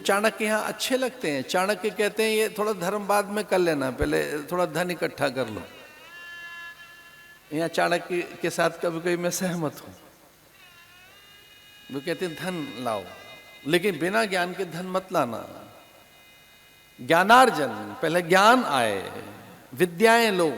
चाणक्य यहाँ अच्छे लगते हैं। चाणक्य कहते हैं ये थोड़ा धर्म बाद में कर लेना, पहले थोड़ा धन इकट्ठा कर लो। यहाँ चाणक्य के साथ कभी कभी मैं सहमत हूं। वो कहते हैं धन लाओ, लेकिन बिना ज्ञान के धन मत लाना। ज्ञानार्जन, पहले ज्ञान आए, विद्याएं लो,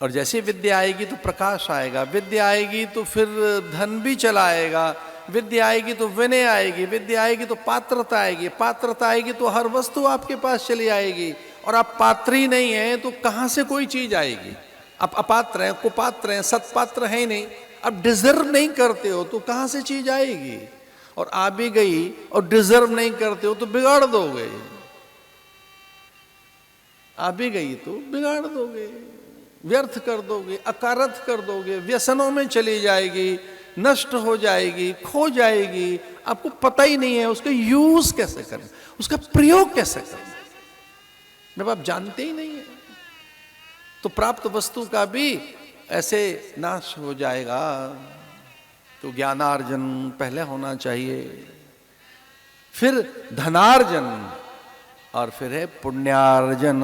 और जैसे विद्या आएगी तो प्रकाश आएगा, विद्या आएगी तो फिर धन भी चला आएगा, विद्या आएगी तो विनय आएगी, विद्या आएगी तो पात्रता आएगी, पात्रता आएगी तो हर वस्तु आपके पास चली आएगी। और आप पात्र ही नहीं हैं तो कहां से कोई चीज आएगी? आप अपात्र हैं, कुपात्र हैं, सत्पात्र हैं ही नहीं, आप डिजर्व नहीं करते हो तो कहां से चीज आएगी? और आ भी गई और डिजर्व नहीं करते हो तो बिगाड़ दोगे। आ भी गई तो बिगाड़ दोगे, व्यर्थ कर दोगे, अकारथ कर दोगे, व्यसनों में चली जाएगी, नष्ट हो जाएगी, खो जाएगी। आपको पता ही नहीं है उसका यूज कैसे करें, उसका प्रयोग कैसे करें, जब आप जानते ही नहीं है तो प्राप्त वस्तु का भी ऐसे नाश हो जाएगा। तो ज्ञानार्जन पहले होना चाहिए, फिर धनार्जन, और फिर है पुण्यार्जन।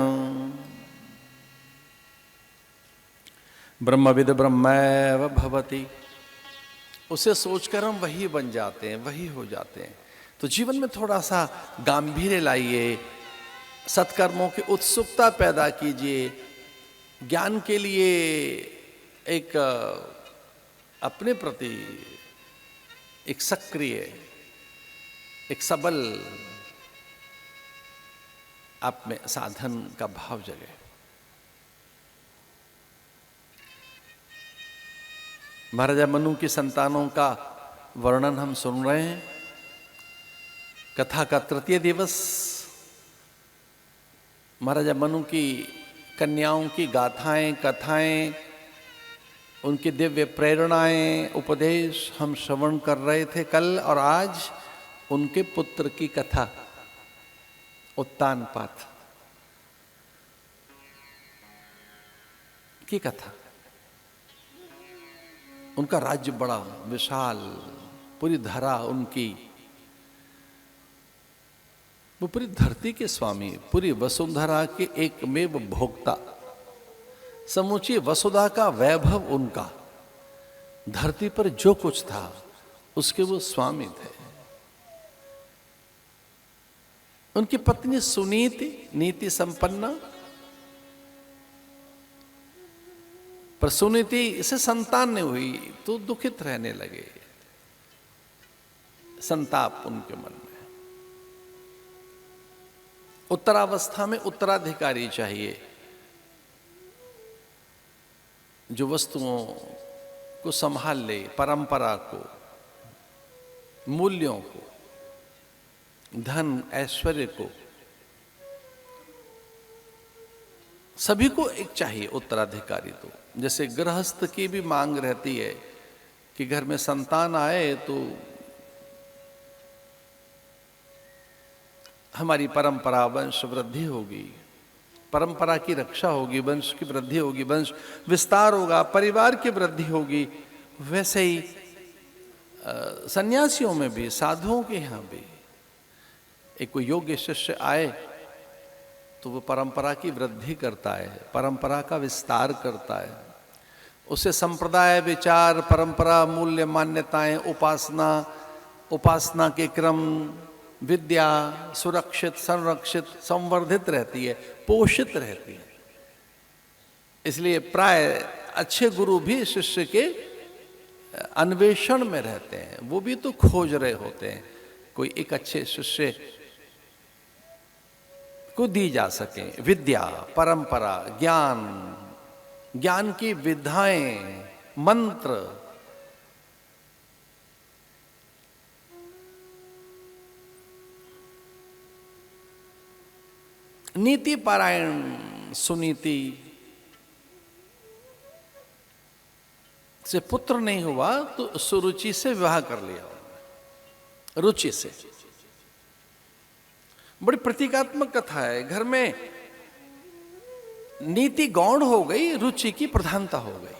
ब्रह्मविद ब्रह्मैव भवति, उसे सोचकर हम वही बन जाते हैं, वही हो जाते हैं। तो जीवन में थोड़ा सा गांभीर्य लाइए, सत्कर्मों की उत्सुकता पैदा कीजिए, ज्ञान के लिए एक अपने प्रति एक सक्रिय, एक सबल आप में साधन का भाव जगे। महाराजा मनु की संतानों का वर्णन हम सुन रहे हैं। कथा का तृतीय दिवस महाराजा मनु की कन्याओं की गाथाएं, कथाएं, उनकी दिव्य प्रेरणाएं, उपदेश हम श्रवण कर रहे थे कल, और आज उनके पुत्र की कथा, उत्तानपाद की कथा। उनका राज्य बड़ा विशाल, पूरी धरा उनकी, वो पूरी धरती के स्वामी, पूरी वसुंधरा के एकमेव भोक्ता, समूची वसुधा का वैभव उनका, धरती पर जो कुछ था उसके वो स्वामी थे। उनकी पत्नी सुनीति नीति संपन्ना, पर सुनीति से संतान नहीं हुई तो दुखित रहने लगे, संताप उनके मन में। उत्तरावस्था में उत्तराधिकारी चाहिए, जो वस्तुओं को संभाल ले, परंपरा को, मूल्यों को, धन ऐश्वर्य को, सभी को एक चाहिए उत्तराधिकारी। तो जैसे गृहस्थ की भी मांग रहती है कि घर में संतान आए तो हमारी परंपरा, वंश वृद्धि होगी, परंपरा की रक्षा होगी, वंश की वृद्धि होगी, वंश विस्तार होगा, परिवार की वृद्धि होगी। वैसे ही सन्यासियों में भी, साधुओं के यहाँ भी एक कोई योग्य शिष्य आए तो वो परंपरा की वृद्धि करता है, परंपरा का विस्तार करता है। उसे संप्रदाय, विचार, परंपरा, मूल्य, मान्यताएं, उपासना, उपासना के क्रम, विद्या सुरक्षित, संरक्षित, संवर्धित रहती है, पोषित रहती है। इसलिए प्राय अच्छे गुरु भी शिष्य के अन्वेषण में रहते हैं, वो भी तो खोज रहे होते हैं कोई एक अच्छे शिष्य को दी जा सके विद्या, परंपरा, ज्ञान, ज्ञान की विधाएं, मंत्र। नीति पारायण सुनीति से पुत्र नहीं हुआ तो सुरुचि से विवाह कर लिया, रुचि से। बड़ी प्रतीकात्मक कथा है। घर में नीति गौण हो गई, रुचि की प्रधानता हो गई।